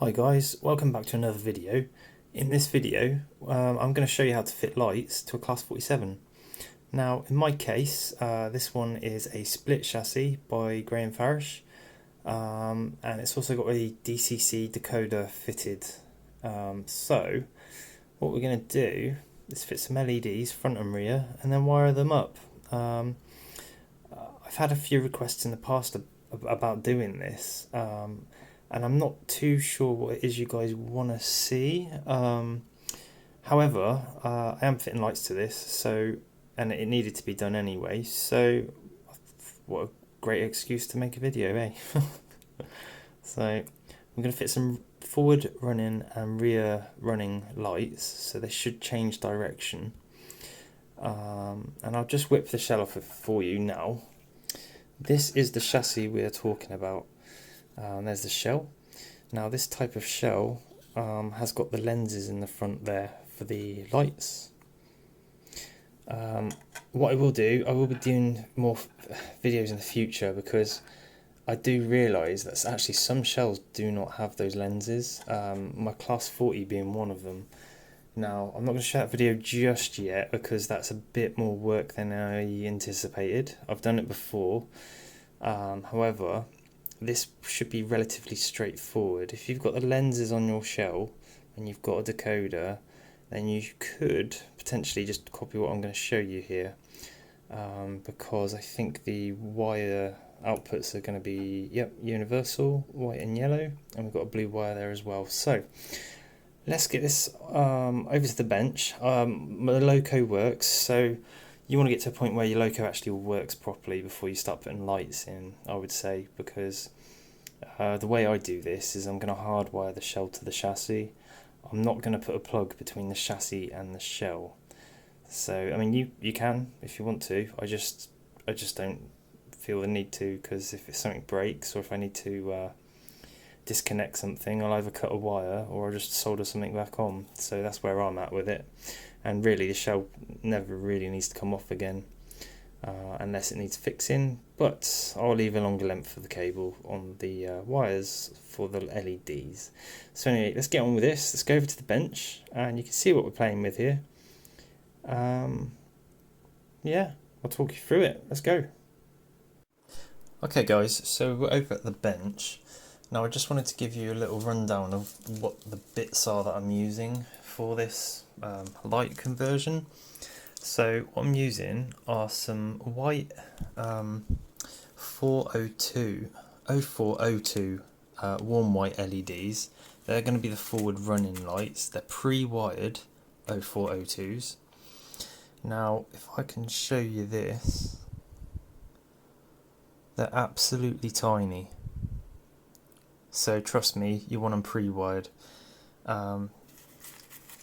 Hi guys, welcome back to another video. In this video I'm going to show you how to fit lights to a Class 47. Now in my case this one is a split chassis by Graham Farish, and it's also got a DCC decoder fitted. So what we're going to do is fit some LEDs front and rear and then wire them up. I've had a few requests in the past about doing this, and I'm not too sure what it is you guys want to see. However, I am fitting lights to this, and it needed to be done anyway, so what a great excuse to make a video, eh? So I'm going to fit some forward running and rear running lights, so they should change direction. And I'll just whip the shell off it for you now. This is the chassis we are talking about. There's the shell. Now this type of shell has got the lenses in the front there for the lights. What I will do, I will be doing more videos in the future, because I do realise that actually some shells do not have those lenses, my Class 40 being one of them. Now I'm not going to show that video just yet because that's a bit more work than I anticipated. I've done it before, however this should be relatively straightforward. If you've got the lenses on your shell and you've got a decoder, then you could potentially just copy what I'm going to show you here, because I think the wire outputs are going to be universal, white and yellow, and we've got a blue wire there as well. So let's get this over to the bench. The loco works, so you want to get to a point where your loco actually works properly before you start putting lights in, I would say, because the way I do this is I'm going to hardwire the shell to the chassis. I'm not going to put a plug between the chassis and the shell. So I mean, you can if you want to. I just don't feel the need to, because if something breaks or if I need to disconnect something, I'll either cut a wire or I'll just solder something back on. So that's where I'm at with it. And really the shell never really needs to come off again, unless it needs fixing, but I'll leave a longer length for the cable on the wires for the LEDs. So anyway, let's get on with this. Let's go over to the bench and you can see what we're playing with here. Yeah, I'll talk you through it. Let's go. Okay guys, so we're over at the bench. Now I just wanted to give you a little rundown of what the bits are that I'm using for this light conversion. So what I'm using are some white 0402 warm white LEDs. They're going to be the forward running lights. They're pre-wired 0402s. Now if I can show you this, they're absolutely tiny. So trust me, you want them pre-wired.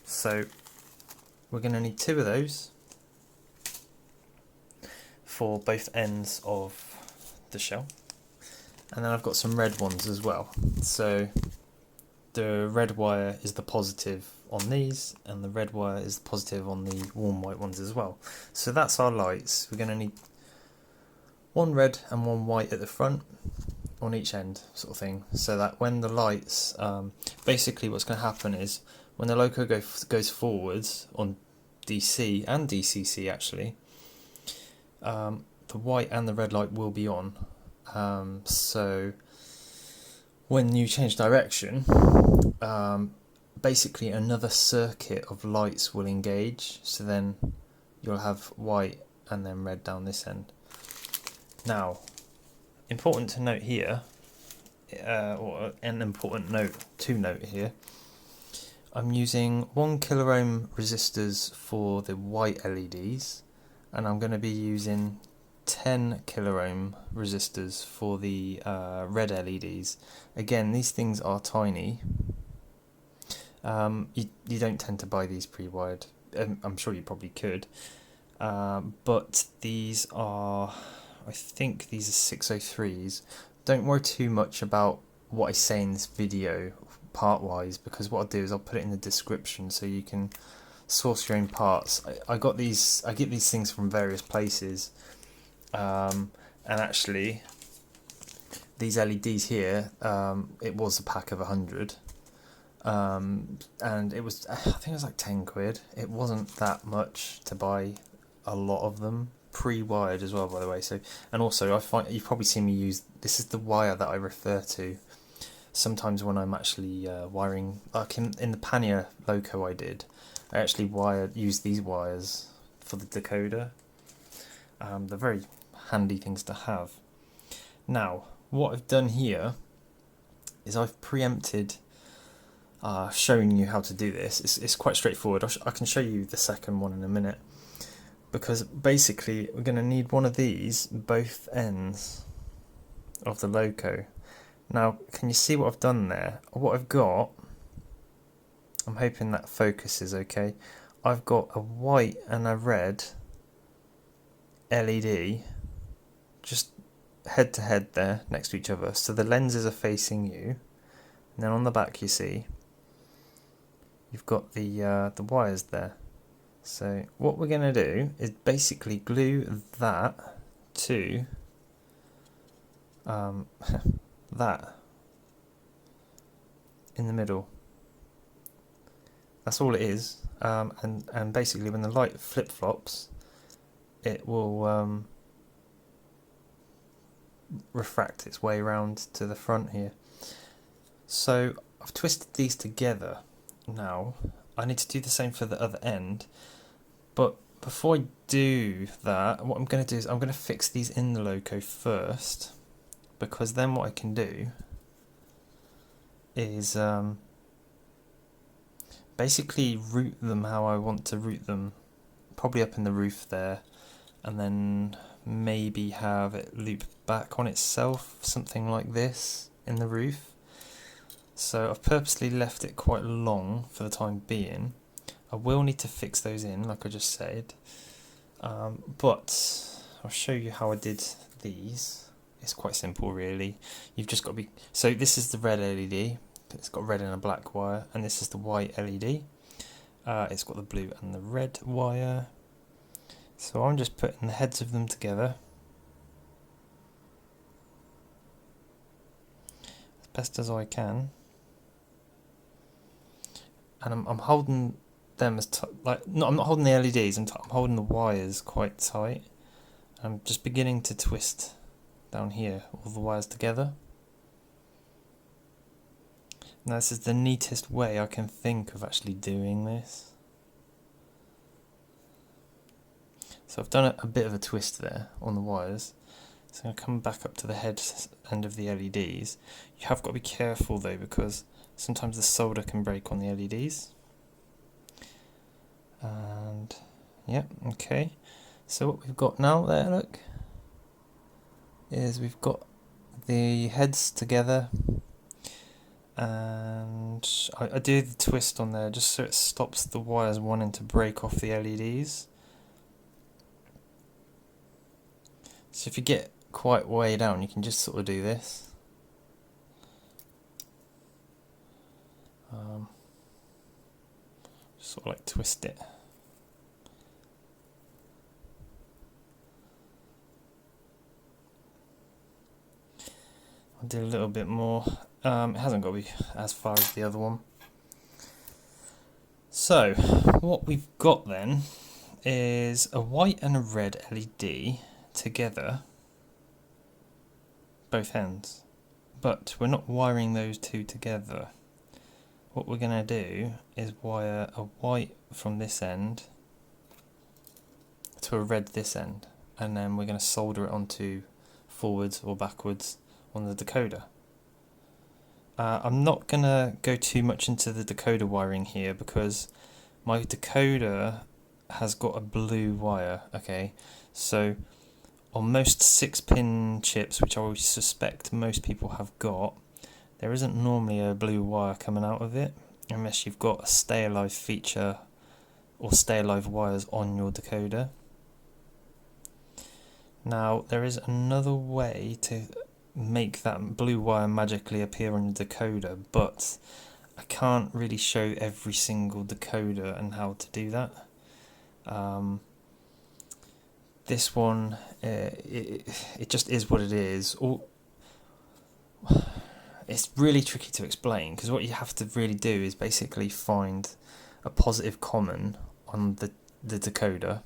So we're going to need 2 of those for both ends of the shell, and then I've got some red ones as well. So the red wire is the positive on these, and the red wire is the positive on the warm white ones as well. So that's our lights. We're going to need 1 red and 1 white at the front on each end, sort of thing, so that when the lights, basically what's going to happen is when the loco goes forwards on DC and DCC actually, the white and the red light will be on, so when you change direction, basically another circuit of lights will engage, so then you'll have white and then red down this end. Now important to note here, or an important note to note here, I'm using 1 kilo ohm resistors for the white LEDs, and I'm going to be using 10 kilo ohm resistors for the red LEDs. Again, these things are tiny. You don't tend to buy these pre-wired. I'm sure you probably could, but these are, I think these are 603s. Don't worry too much about what I say in this video part wise, because what I'll do is I'll put it in the description so you can source your own parts. I get these things from various places, and actually these LEDs here, it was a pack of 100, and it was, I think it was like 10 quid. It wasn't that much to buy a lot of them, pre-wired as well, by the way. So, and also I find you've probably seen me use, this is the wire that I refer to sometimes when I'm actually wiring, like in the Pania loco I actually used these wires for the decoder. They're very handy things to have. Now, what I've done here is I've preempted showing you how to do this. It's quite straightforward. I can show you the second one in a minute, because basically we're going to need one of these, both ends of the loco. Now, can you see what I've done there? What I've got, I'm hoping that focuses okay. I've got a white and a red LED just head to head there next to each other. So the lenses are facing you. And then on the back you see you've got the wires there. So what we're going to do is basically glue that to that in the middle. That's all it is. And basically when the light flip-flops, it will refract its way around to the front here. So I've twisted these together. Now I need to do the same for the other end, but before I do that, what I'm going to do is I'm going to fix these in the loco first, because then what I can do is basically route them how I want to route them, probably up in the roof there, and then maybe have it loop back on itself, something like this in the roof. So I've purposely left it quite long for the time being. I will need to fix those in, like I just said, but I'll show you how I did these. It's quite simple really. You've just got to be, so this is the red LED, it's got red and a black wire, and this is the white LED. It's got the blue and the red wire. So I'm just putting the heads of them together as best as I can, and I'm holding them as like, no, I'm not holding the LEDs. I'm holding the wires quite tight. I'm just beginning to twist down here all the wires together. Now this is the neatest way I can think of actually doing this. So I've done a bit of a twist there on the wires. So I'm going to come back up to the head end of the LEDs. You have got to be careful though, because sometimes the solder can break on the LEDs. And yeah, okay. So what we've got now there, look, is we've got the heads together, and I do the twist on there just so it stops the wires wanting to break off the LEDs. So if you get quite way down, you can just sort of do this. Just sort of like twist it. I'll do a little bit more. It hasn't got to be as far as the other one. So what we've got then is a white and a red LED together, both ends, but we're not wiring those two together. What we're going to do is wire a white from this end to a red this end, and then we're going to solder it onto forwards or backwards on the decoder. I'm not going to go too much into the decoder wiring here because my decoder has got a blue wire, okay? So on most 6-pin chips, which I suspect most people have got, there isn't normally a blue wire coming out of it unless you've got a stay alive feature or stay alive wires on your decoder. Now there is another way to make that blue wire magically appear on your decoder, but I can't really show every single decoder and how to do that. This one, it just is what it is. it's really tricky to explain, because what you have to really do is basically find a positive common on the decoder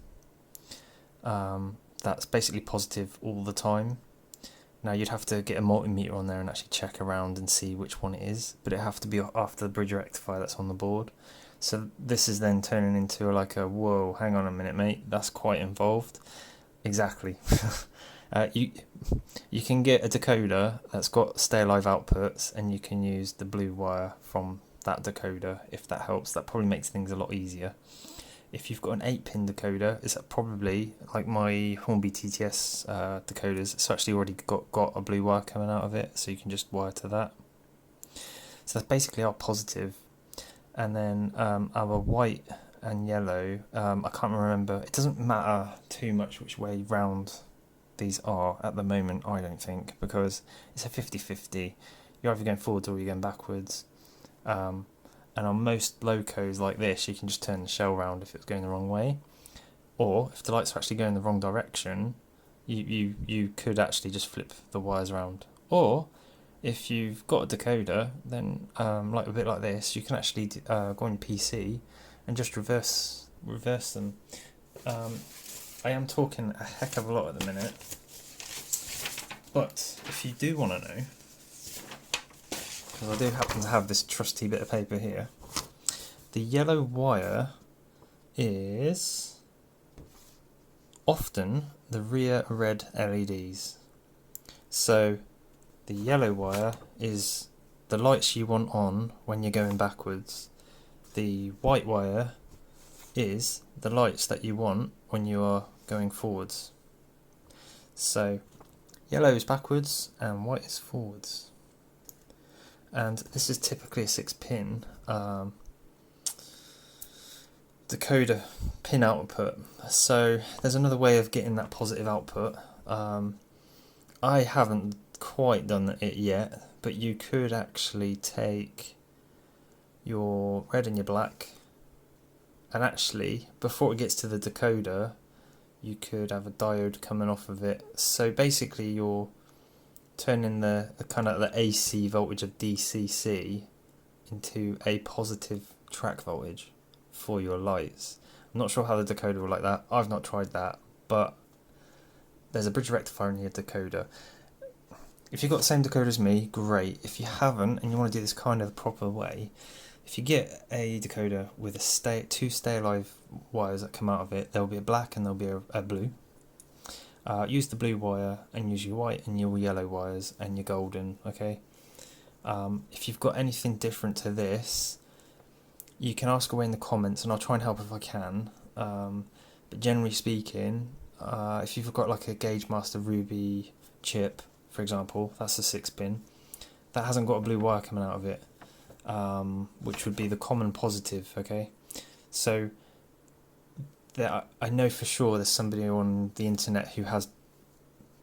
that's basically positive all the time. Now you'd have to get a multimeter on there and actually check around and see which one it is, but it have to be after the bridge rectifier that's on the board. So this is then turning into like a, whoa, hang on a minute mate, that's quite involved. Exactly. You can get a decoder that's got stay alive outputs, and you can use the blue wire from that decoder if that helps. That probably makes things a lot easier. If you've got an 8-pin decoder, it's probably like my Hornby TTS decoders. It's actually already got a blue wire coming out of it, so you can just wire to that. So that's basically our positive. And then our white and yellow, I can't remember. It doesn't matter too much which way round these are at the moment, I don't think, because it's a 50-50. You're either going forwards or you're going backwards. And on most locos like this, you can just turn the shell round if it's going the wrong way. Or if the lights are actually going the wrong direction, you could actually just flip the wires around. Or if you've got a decoder, then like a bit like this, you can actually go on your PC and just reverse them. I am talking a heck of a lot at the minute, but if you do want to know, because I do happen to have this trusty bit of paper here, the yellow wire is often the rear red LEDs. So the yellow wire is the lights you want on when you're going backwards. The white wire is the lights that you want when you are going forwards. So yellow is backwards and white is forwards. And this is typically a 6-pin decoder pin output. So there's another way of getting that positive output. I haven't quite done it yet, but you could actually take your red and your black, and actually before it gets to the decoder you could have a diode coming off of it. So basically you're turning the kind of the AC voltage of DCC into a positive track voltage for your lights. I'm not sure how the decoder will like that. I've not tried that, but there's a bridge rectifier in your decoder. If you've got the same decoder as me, great. If you haven't and you want to do this kind of the proper way, if you get a decoder with two stay alive wires that come out of it, there'll be a black and there'll be a blue. Use the blue wire and use your white and your yellow wires and your golden, okay? If you've got anything different to this, you can ask away in the comments and I'll try and help if I can. But generally speaking, if you've got like a Gauge Master Ruby chip, for example, that's a 6-pin, that hasn't got a blue wire coming out of it, which would be the common positive, okay? So I know for sure there's somebody on the internet who has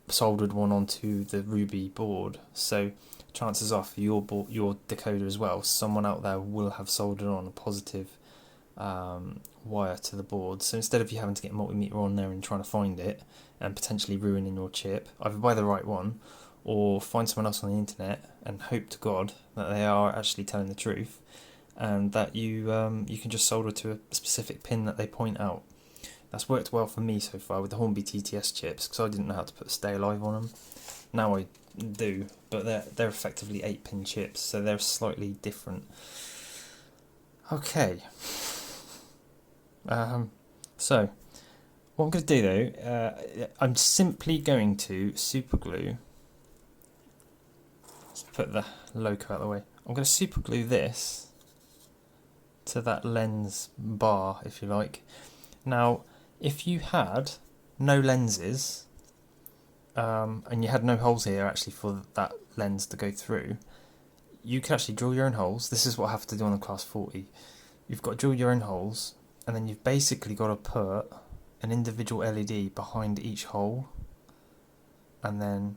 soldered one onto the Ruby board, so chances are for your decoder as well, someone out there will have soldered on a positive wire to the board. So instead of you having to get a multimeter on there and trying to find it and potentially ruining your chip, either buy the right one or find someone else on the internet and hope to God that they are actually telling the truth, and that you can just solder to a specific pin that they point out. That's worked well for me so far with the Hornby TTS chips, because I didn't know how to put stay alive on them. Now I do, but they're effectively 8-pin chips, so they're slightly different. Okay. So what I'm going to do though, I'm simply going to super glue. Let's put the loco out of the way. I'm going to super glue this to that lens bar, if you like. Now, if you had no lenses, and you had no holes here actually for that lens to go through, you could actually drill your own holes. This is what I have to do on the Class 40. You've got to drill your own holes, and then you've basically got to put an individual LED behind each hole, and then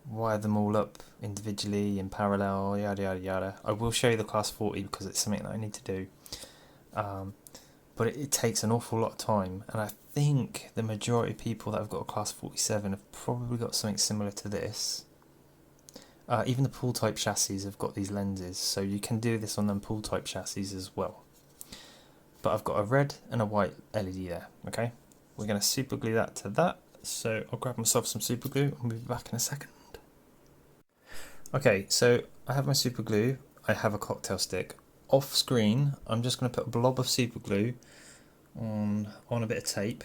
wire them all up individually in parallel, yada yada yada. I will show you the Class 40 because it's something that I need to do. But it takes an awful lot of time, and I think the majority of people that have got a Class 47 have probably got something similar to this. Even the pool type chassis have got these lenses, so you can do this on them pool type chassis as well. But I've got a red and a white LED there, okay? We're going to super glue that to that, so I'll grab myself some super glue and we'll be back in a second. Okay, so I have my super glue, I have a cocktail stick. Off screen, I'm just going to put a blob of super glue on a bit of tape,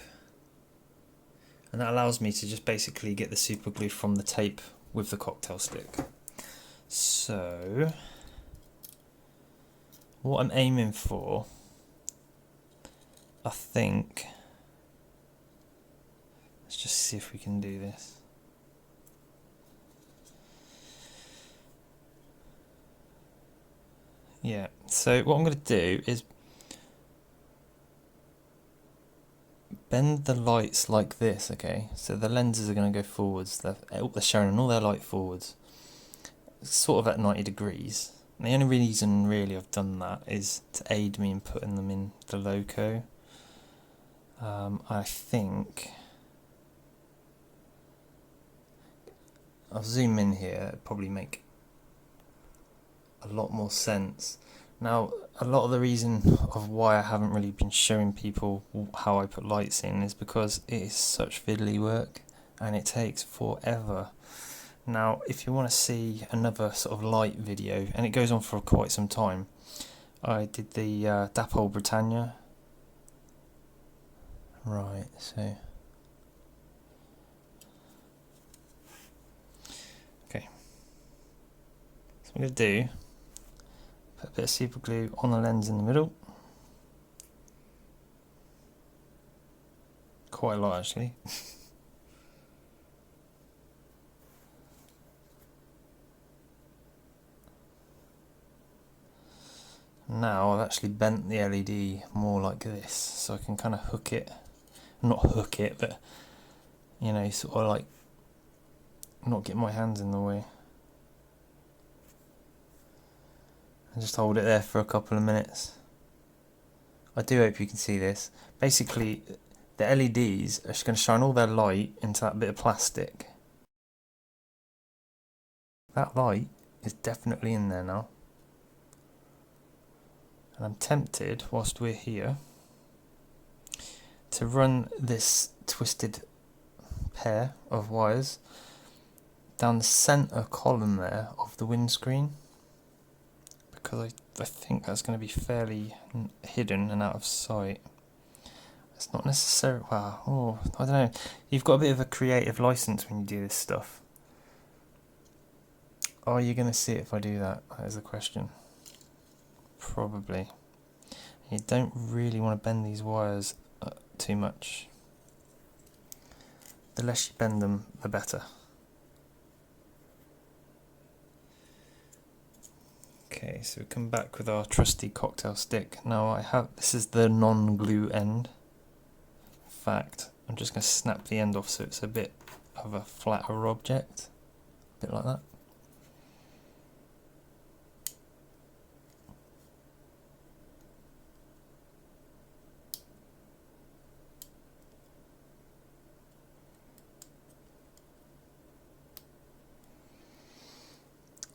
and that allows me to just basically get the super glue from the tape with the cocktail stick. So what I'm aiming for, I think, let's just see if we can do this. Yeah, so what I'm going to do is bend the lights like this, okay? So the lenses are going to go forwards, they're showing all their light forwards, sort of at 90 degrees. And the only reason really I've done that is to aid me in putting them in the loco. I think I'll zoom in here, it'd probably make a lot more sense. Now, a lot of the reason of why I haven't really been showing people how I put lights in is because it is such fiddly work and it takes forever. Now, if you want to see another sort of light video, and it goes on for quite some time, I did the Dapol Britannia. Right, so okay. So I'm going to do, put a bit of super glue on the lens in the middle. Quite a lot actually. Now I've actually bent the LED more like this, so I can kind of hook it, not hook it, but you know, sort of like not get my hands in the way. And just hold it there for a couple of minutes. I do hope you can see this. Basically, the LEDs are just going to shine all their light into that bit of plastic. That light is definitely in there now. And I'm tempted, whilst we're here, to run this twisted pair of wires down the centre column there of the windscreen, because I think that's going to be fairly hidden and out of sight. It's not necessarily, well, I don't know, you've got a bit of a creative license when you do this stuff. Are you going to see it if I do that? That is the question. Probably. You don't really want to bend these wires too much. The less you bend them, the better. Okay, so we come back with our trusty cocktail stick. Now this is the non-glue end. In fact, I'm just going to snap the end off so it's a bit of a flatter object. A bit like that.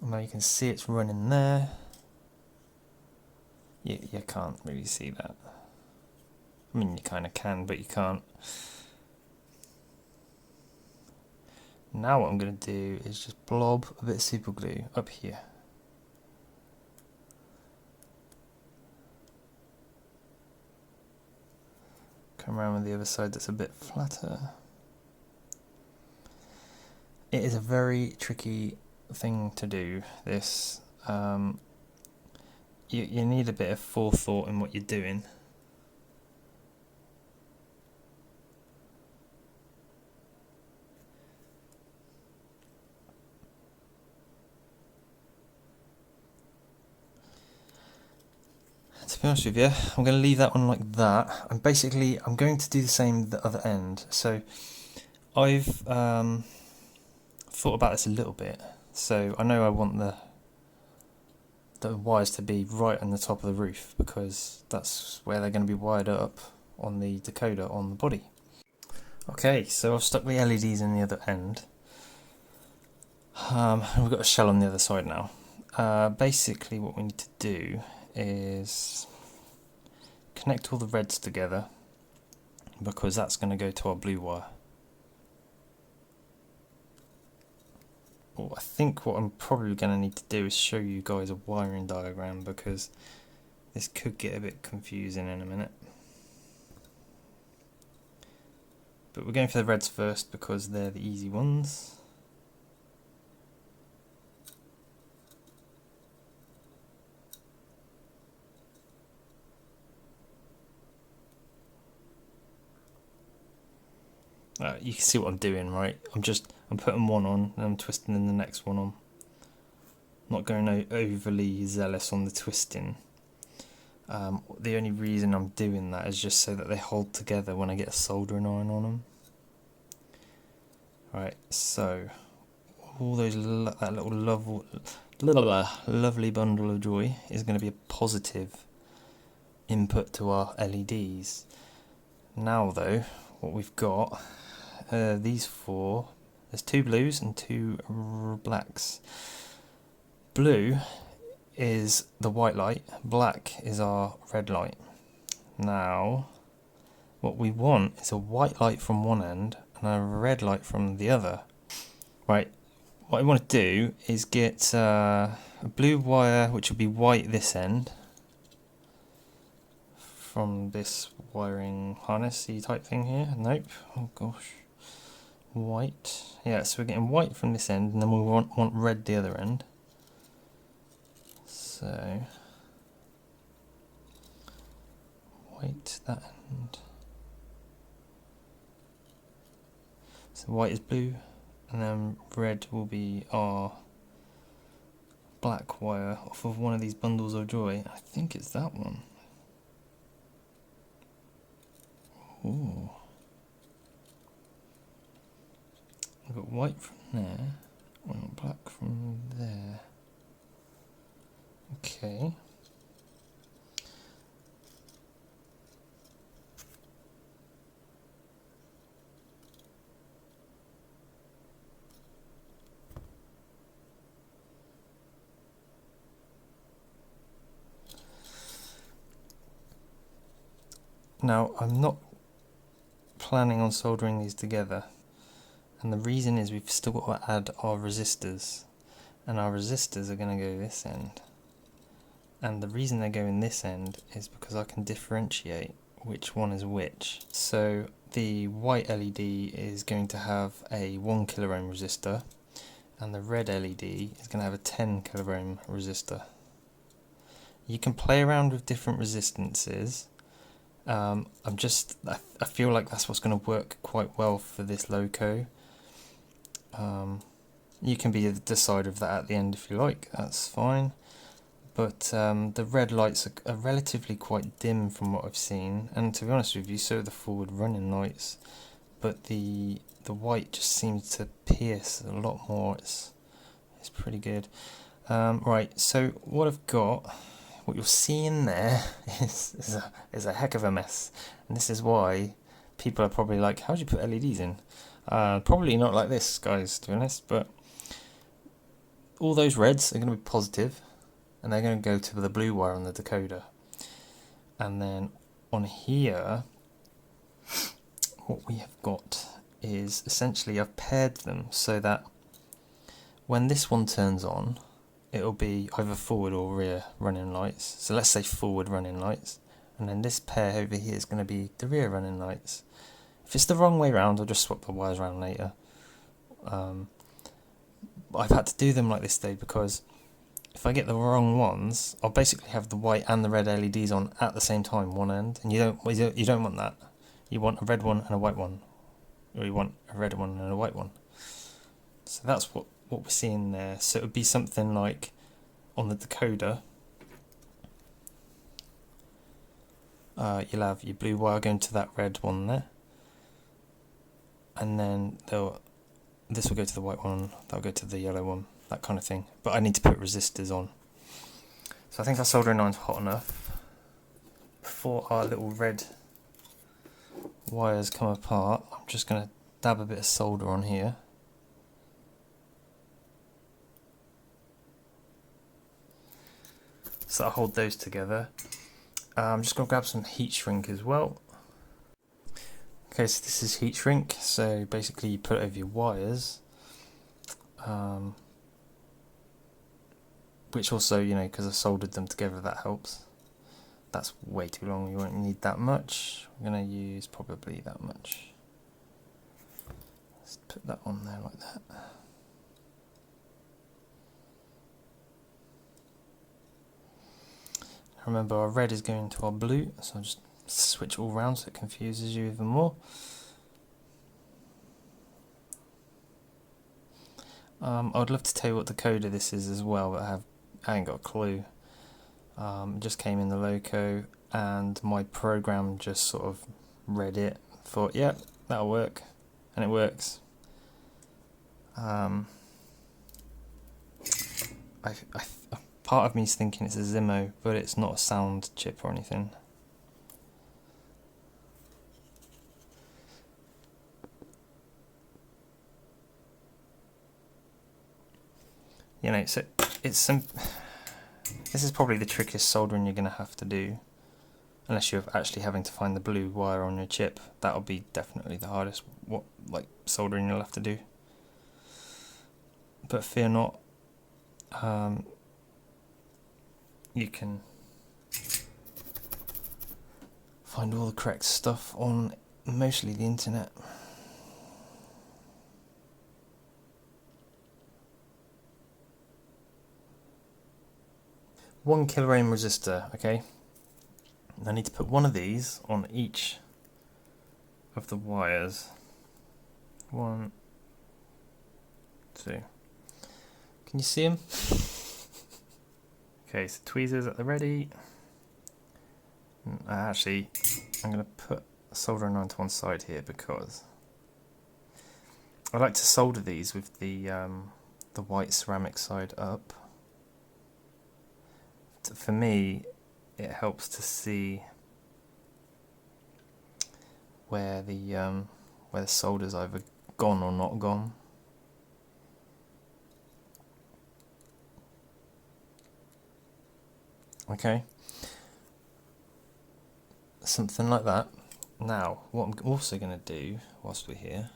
Now you can see it's running there. You can't really see that. I mean, you kind of can, but you can't. Now what I'm going to do is just blob a bit of super glue up here. Come around with the other side that's a bit flatter. It is a very tricky thing to do, this. You need a bit of forethought in what you're doing. To be honest with you, I'm going to leave that one like that. I'm going to do the same the other end. So I've thought about this a little bit. So I know I want the wires to be right on the top of the roof, because that's where they're going to be wired up on the decoder on the body. Okay, so I've stuck the LEDs in the other end. We've got a shell on the other side now. Basically what we need to do is connect all the reds together, because that's going to go to our blue wire. Well, I think what I'm probably going to need to do is show you guys a wiring diagram, because this could get a bit confusing in a minute. But we're going for the reds first because they're the easy ones. You can see what I'm doing, right? I'm putting one on and I'm twisting in the next one on. Not going overly zealous on the twisting. The only reason I'm doing that is just so that they hold together when I get a soldering iron on them. Right, so all those that little lovely bundle of joy is going to be a positive input to our LEDs. Now though, what we've got, these four, there's 2 blues and 2 blacks. Blue is the white light, black is our red light. Now what we want is a white light from one end and a red light from the other. Right, what I want to do is get a blue wire, which will be white this end, from this wiring harnessy type thing here. Nope, oh gosh, white. Yeah, so we're getting white from this end, and then we want red the other end. So white that end. So white is blue, and then red will be our black wire off of one of these bundles of joy. I think it's that one. Ooh. We've got white from there, and black from there. Okay. Now, I'm not planning on soldering these together, and the reason is we've still got to add our resistors, and our resistors are going to go this end. And the reason they're going this end is because I can differentiate which one is which. So the white LED is going to have a 1 kilo ohm resistor, and the red LED is going to have a 10 kilo ohm resistor. You can play around with different resistances. I feel like that's what's going to work quite well for this loco. You can be the decider of that at the end if you like, that's fine. But the red lights are relatively quite dim from what I've seen, and to be honest with you, so are the forward running lights. But the white just seems to pierce a lot more. It's pretty good. Right, so what I've got, what you'll see in there is a heck of a mess, and this is why people are probably like, how do you put LEDs in? Probably not like this, guys, to be honest, but all those reds are going to be positive, and they're going to go to the blue wire on the decoder. And then on here, what we have got is essentially I've paired them so that when this one turns on, it'll be either forward or rear running lights. So let's say forward running lights, and then this pair over here is going to be the rear running lights. If it's the wrong way around, I'll just swap the wires around later. I've had to do them like this though, because if I get the wrong ones, I'll basically have the white and the red LEDs on at the same time, one end, and you don't want that. You want a red one and a white one, or you want a red one and a white one. So that's what we're seeing there. So it would be something like on the decoder, you'll have your blue wire going to that red one there, and then this will go to the white one, that'll go to the yellow one, that kind of thing. But I need to put resistors on. So I think our soldering iron's hot enough. Before our little red wires come apart, I'm just going to dab a bit of solder on here. So I'll hold those together. I'm just going to grab some heat shrink as well. Okay, so this is heat shrink. So basically you put it over your wires. Which also, you know, because I soldered them together, that helps. That's way too long, you won't need that much. I'm going to use probably that much. Let's put that on there like that. Remember, our red is going to our blue, so I'll just switch all around so it confuses you even more. I'd love to tell you what decoder this is as well, but I ain't got a clue. It just came in the loco, and my program just sort of read it, thought, yeah, that'll work, and it works. Part of me is thinking it's a Zimo, but it's not a sound chip or anything. You know, so it's this is probably the trickiest soldering you're going to have to do, unless you're actually having to find the blue wire on your chip. That'll be definitely the hardest soldering you'll have to do. But fear not, you can find all the correct stuff on mostly the internet. One kiloohm resistor, okay? I need to put one of these on each of the wires. 1, 2. Can you see them? Okay, so tweezers at the ready. Actually, I'm going to put a soldering iron to one side here because I like to solder these with the white ceramic side up. For me, it helps to see where the solder's either gone or not gone. Okay, something like that. Now, what I'm also going to do whilst we're here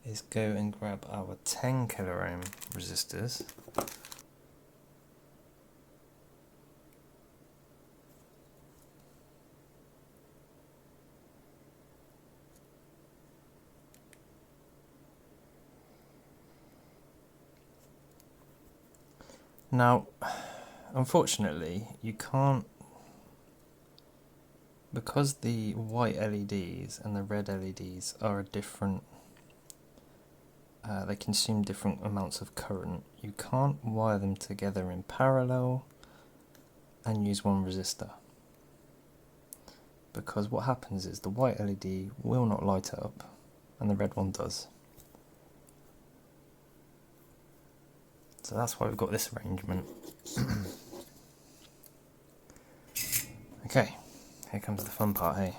is go and grab our 10 kiloohm resistors. Now, unfortunately, you can't, because the white LEDs and the red LEDs are a different, they consume different amounts of current. You can't wire them together in parallel and use one resistor. Because what happens is the white LED will not light up and the red one does. So that's why we've got this arrangement. Okay, here comes the fun part, hey?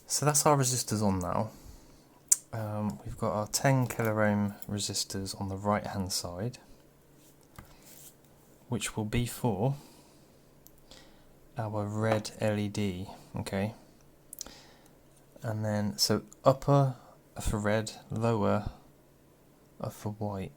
So that's our resistors on now. We've got our 10 kiloohm resistors on the right hand side, which will be for our red LED, okay? And then, so upper are for red, lower are for white.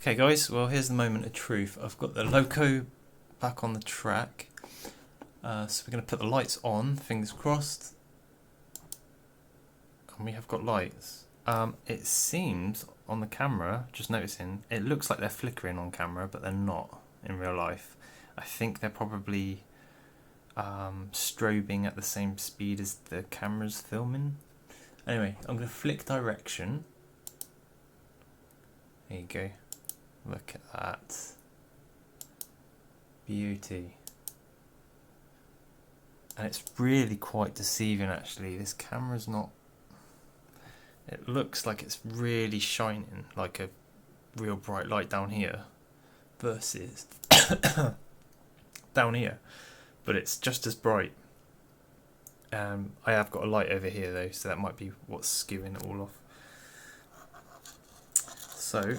Okay guys, well here's the moment of truth. I've got the loco back on the track. So we're going to put the lights on, fingers crossed. And we have got lights. It seems on the camera, just noticing, it looks like they're flickering on camera, but they're not in real life. I think they're probably strobing at the same speed as the camera's filming. Anyway, I'm going to flick direction. There you go. Look at that. Beauty. And it's really quite deceiving actually. This camera's not... It looks like it's really shining like a real bright light down here versus down here. But it's just as bright. I have got a light over here though, so that might be what's skewing it all off. So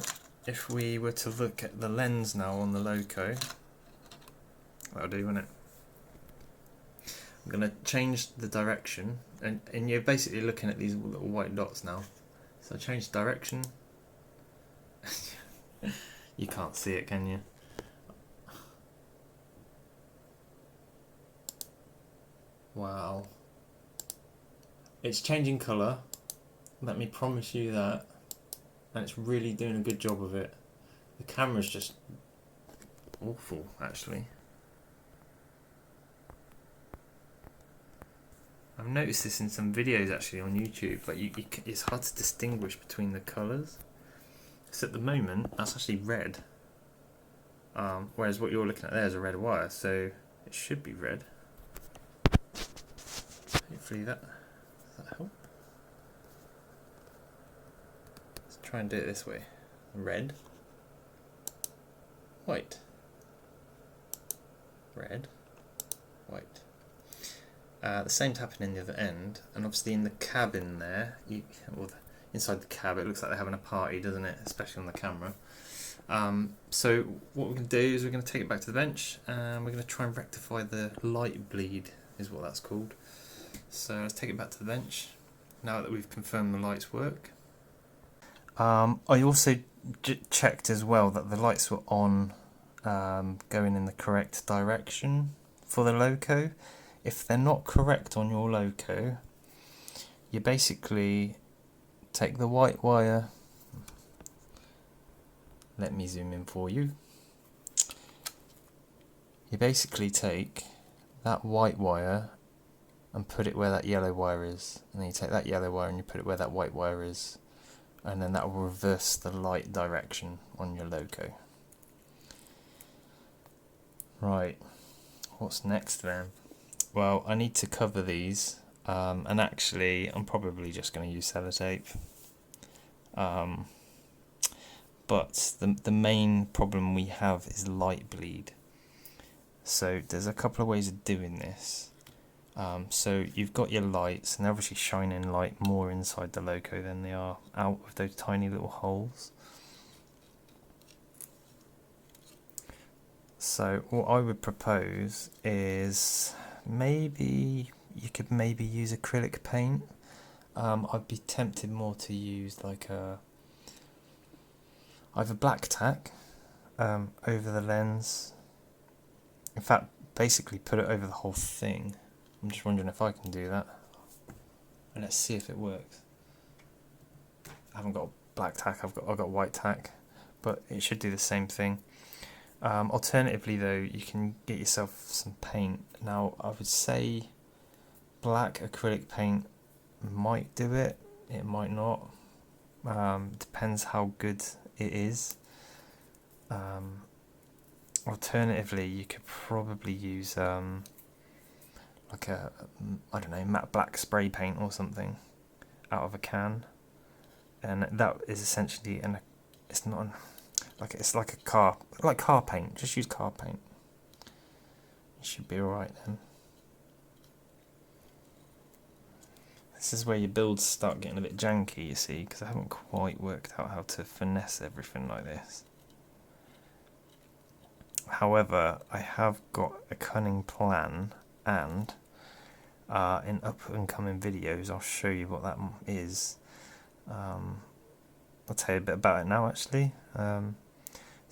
if we were to look at the lens now on the loco, that'll do, won't it? I'm going to change the direction, and you're basically looking at these little white dots now. So I change direction. You can't see it, can you? Wow. It's changing colour, let me promise you that, and it's really doing a good job of it. The camera's just awful actually. I've noticed this in some videos actually on YouTube, like it's hard to distinguish between the colours. So at the moment that's actually red, whereas what you're looking at there is a red wire, so it should be red. Hopefully that help. Let's try and do it this way. Red, white, red, white. The same's happening in the other end, and obviously in the cabin there, inside the cab, it looks like they're having a party, doesn't it? Especially on the camera. So what we're going to do is we're going to take it back to the bench, and we're going to try and rectify the light bleed, is what that's called. So let's take it back to the bench, now that we've confirmed the lights work. I also checked as well that the lights were on, going in the correct direction for the loco. If they're not correct on your loco, you basically take the white wire. Let me zoom in for you. You basically take that white wire and put it where that yellow wire is, and then you take that yellow wire and you put it where that white wire is, and then that will reverse the light direction on your loco. Right, what's next then? Well, I need to cover these, and actually I'm probably just going to use sellotape. But the main problem we have is light bleed. So there's a couple of ways of doing this. So you've got your lights, and they're obviously shining light more inside the loco than they are out of those tiny little holes. So what I would propose is maybe you could use acrylic paint. I'd be tempted more to use like either black tack over the lens. In fact, basically put it over the whole thing. I'm just wondering if I can do that. And let's see if it works. I haven't got black tack, I've got white tack, but it should do the same thing. Alternatively though, you can get yourself some paint. Now I would say black acrylic paint might do it, it might not. Depends how good it is. Alternatively, you could probably use like a, I don't know, matte black spray paint or something out of a can, and that is essentially it's not it's like a car paint. Just use car paint. You should be alright then. This is where your builds start getting a bit janky, you see, because I haven't quite worked out how to finesse everything like this. However, I have got a cunning plan, and in up and coming videos I'll show you what that is. I'll tell you a bit about it now actually.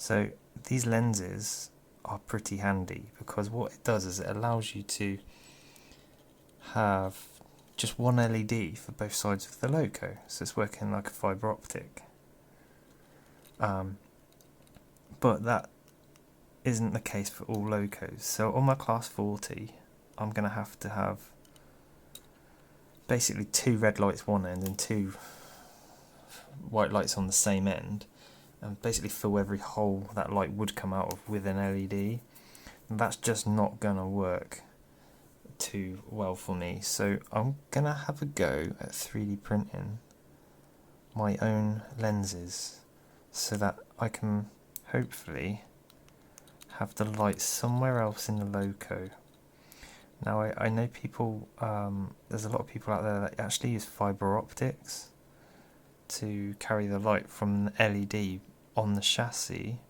So these lenses are pretty handy, because what it does is it allows you to have just one LED for both sides of the loco, so it's working like a fibre optic. But that isn't the case for all locos. So on my class 40, I'm going to have basically two red lights one end and two white lights on the same end, and basically fill every hole that light would come out of with an LED. And that's just not gonna work too well for me, so I'm gonna have a go at 3D printing my own lenses so that I can hopefully have the light somewhere else in the loco. Now I know people, there's a lot of people out there that actually use fibre optics to carry the light from the LED on the chassis,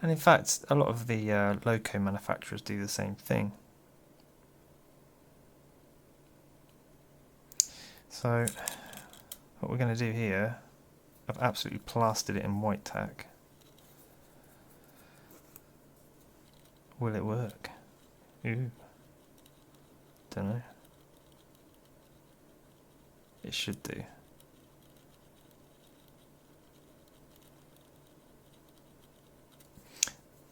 and in fact a lot of the loco manufacturers do the same thing. So what we're going to do here, I've absolutely plastered it in white tack. Will it work? Ooh. Don't know. It should do.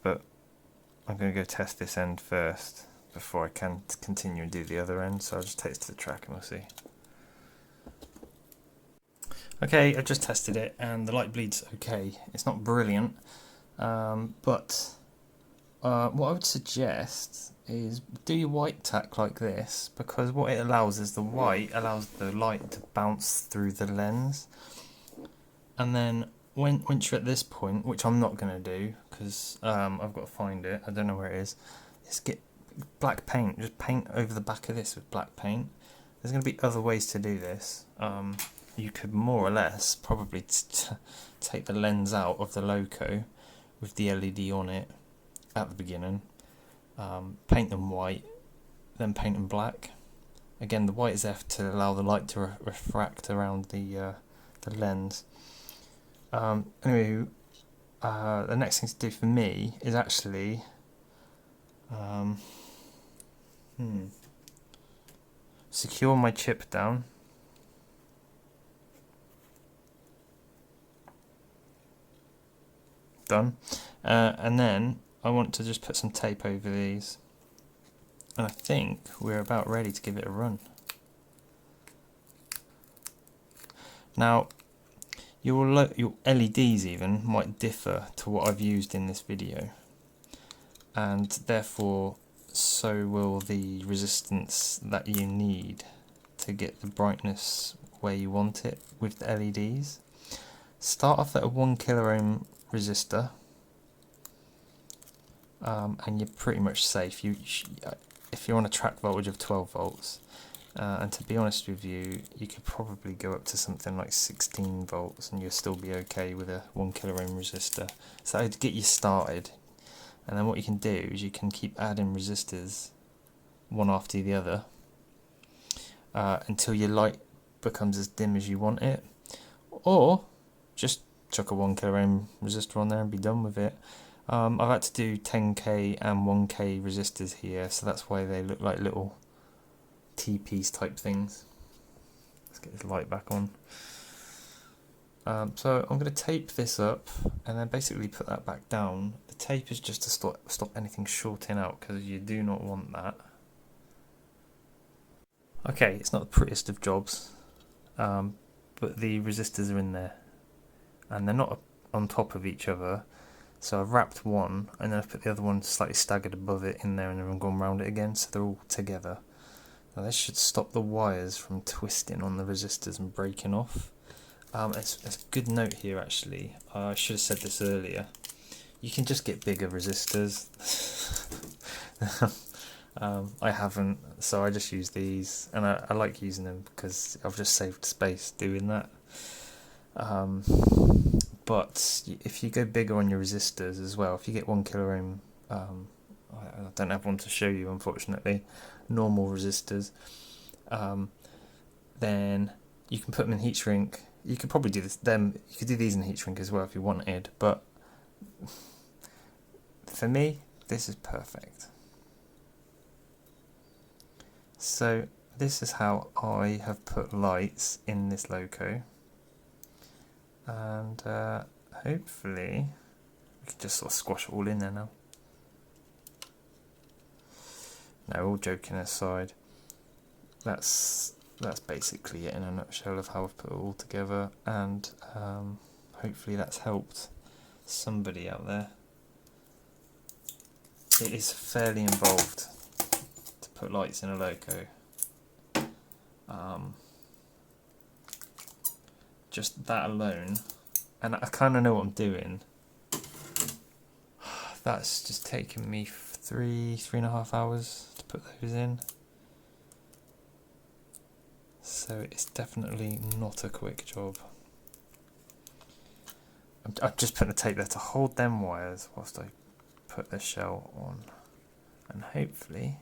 But I'm going to go test this end first before I can continue and do the other end, so I'll just take it to the track and we'll see. Okay, I've just tested it and the light bleed's okay. It's not brilliant, but what I would suggest is do your white tack like this, because what it allows is the white allows the light to bounce through the lens, and then once you're at this point, which I'm not going to do because I've got to find it, I don't know where it is get black paint, just paint over the back of this with black paint. There's going to be other ways to do this. You could more or less probably take the lens out of the loco with the LED on it at the beginning, paint them white, then paint them black. Again, the white is there to allow the light to refract around the lens. Anyway, the next thing to do for me is actually secure my chip down. Done. And then I want to just put some tape over these, and I think we're about ready to give it a run. Now your LEDs even might differ to what I've used in this video, and therefore so will the resistance that you need to get the brightness where you want it with the LEDs. Start off at a 1 kilo ohm resistor, and you're pretty much safe. If you're on a track voltage of 12 volts, and to be honest with you, you could probably go up to something like 16 volts and you'll still be okay with a 1 kilo ohm resistor. So to get you started, and then what you can do is you can keep adding resistors one after the other until your light becomes as dim as you want it, or just chuck a 1 kilo ohm resistor on there and be done with it. I've had to do 10k and 1k resistors here, so that's why they look like little T-piece type things. Let's get this light back on. So I'm going to tape this up and then basically put that back down. The tape is just to stop anything shorting out, because you do not want that. Okay, it's not the prettiest of jobs, but the resistors are in there and they're not on top of each other, so I've wrapped one and then I've put the other one slightly staggered above it in there, and then I've gone round it again, so they're all together. Now this should stop the wires from twisting on the resistors and breaking off. It's a good note here actually, I should have said this earlier, you can just get bigger resistors. I haven't, so I just use these, and I like using them because I've just saved space doing that. But if you go bigger on your resistors as well, if you get 1 kilo ohm, I don't have one to show you unfortunately, normal resistors, then you can put them in heat shrink. You could probably do this. You could do these in heat shrink as well if you wanted, but for me, this is perfect. So this is how I have put lights in this loco, and hopefully we can just sort of squash it all in there now. No, all joking aside, that's basically it in a nutshell of how I've put it all together, and hopefully that's helped somebody out there, it is fairly involved to put lights in a loco. Just that alone, and I kind of know what I'm doing. That's just taken me 3.5 hours to put those in. So it's definitely not a quick job. I'm just putting a tape there to hold them wires whilst I put the shell on. And hopefully,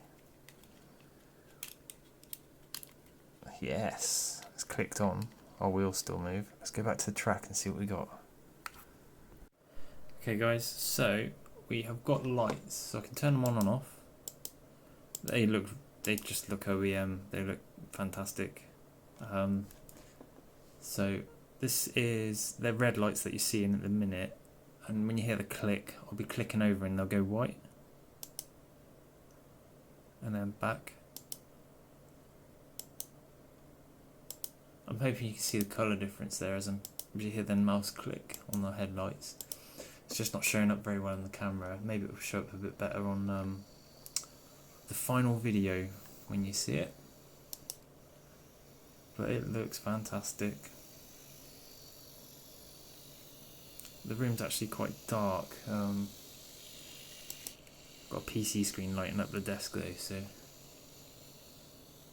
yes, it's clicked on. Our wheels still move. Let's go back to the track and see what we got. Okay guys, so we have got lights, so I can turn them on and off. They just look OEM, they look fantastic. So this is the red lights that you see in at the minute, and when you hear the click, I'll be clicking over and they'll go white. And then back. I'm hoping you can see the colour difference there as you hear the mouse click on the headlights. It's just not showing up very well on the camera. Maybe it will show up a bit better on the final video when you see it. But it looks fantastic. The room's actually quite dark. Got a PC screen lighting up the desk though, so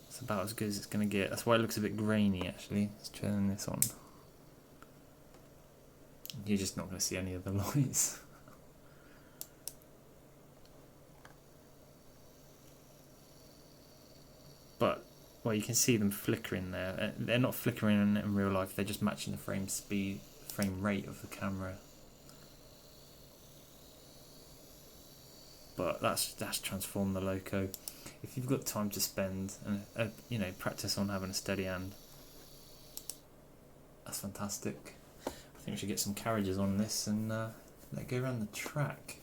it's about as good as it's going to get. That's why it looks a bit grainy actually. Let's turn this on. You're just not going to see any of the lights. But, well, you can see them flickering there. They're not flickering in real life, they're just matching the frame rate of the camera. But that's transformed the loco. If you've got time to spend and you know, practice on having a steady hand, that's fantastic. I think we should get some carriages on this and let go around the track.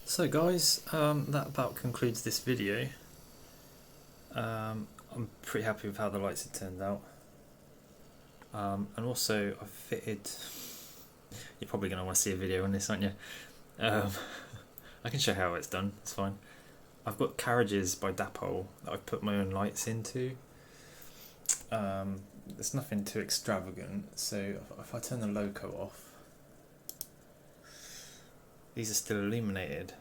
So guys, that about concludes this video. I'm pretty happy with how the lights have turned out. And also I've fitted, you're probably going to want to see a video on this, aren't you? I can show how it's done, it's fine. I've got carriages by Dapol that I've put my own lights into. There's nothing too extravagant, so if I turn the loco off, these are still illuminated.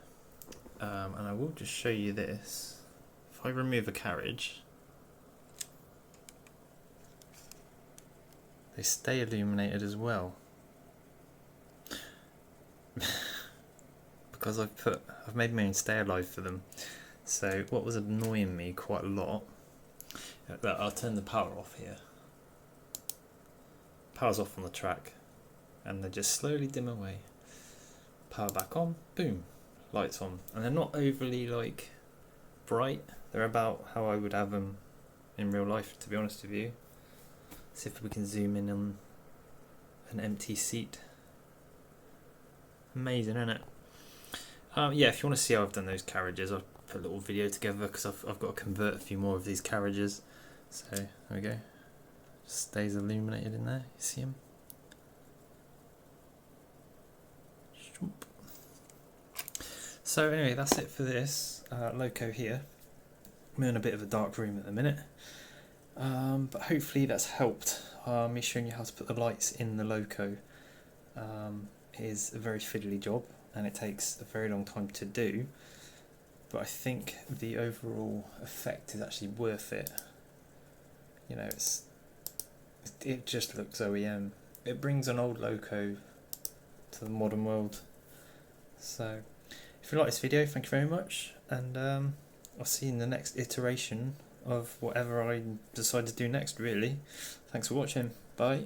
And I will just show you this. If I remove a carriage, they stay illuminated as well. Because I've made my own stay alive for them. So what was annoying me quite a lot, I'll turn the power off here. Power's off on the track, and they just slowly dim away. Power back on, boom, lights on, and they're not overly like bright. They're about how I would have them in real life, to be honest with you. See if we can zoom in on an empty seat. Amazing, isn't it? Yeah, if you want to see how I've done those carriages, I'll put a little video together because I've got to convert a few more of these carriages. So there we go. Just stays illuminated in there. You see them? So anyway, that's it for this loco here. I'm in a bit of a dark room at the minute, but hopefully that's helped. Me showing you how to put the lights in the loco is a very fiddly job, and it takes a very long time to do, but I think the overall effect is actually worth it. You know, it just looks OEM. It brings an old loco to the modern world. So if you like this video, thank you very much, and I'll see you in the next iteration of whatever I decide to do next, really. Thanks for watching. Bye.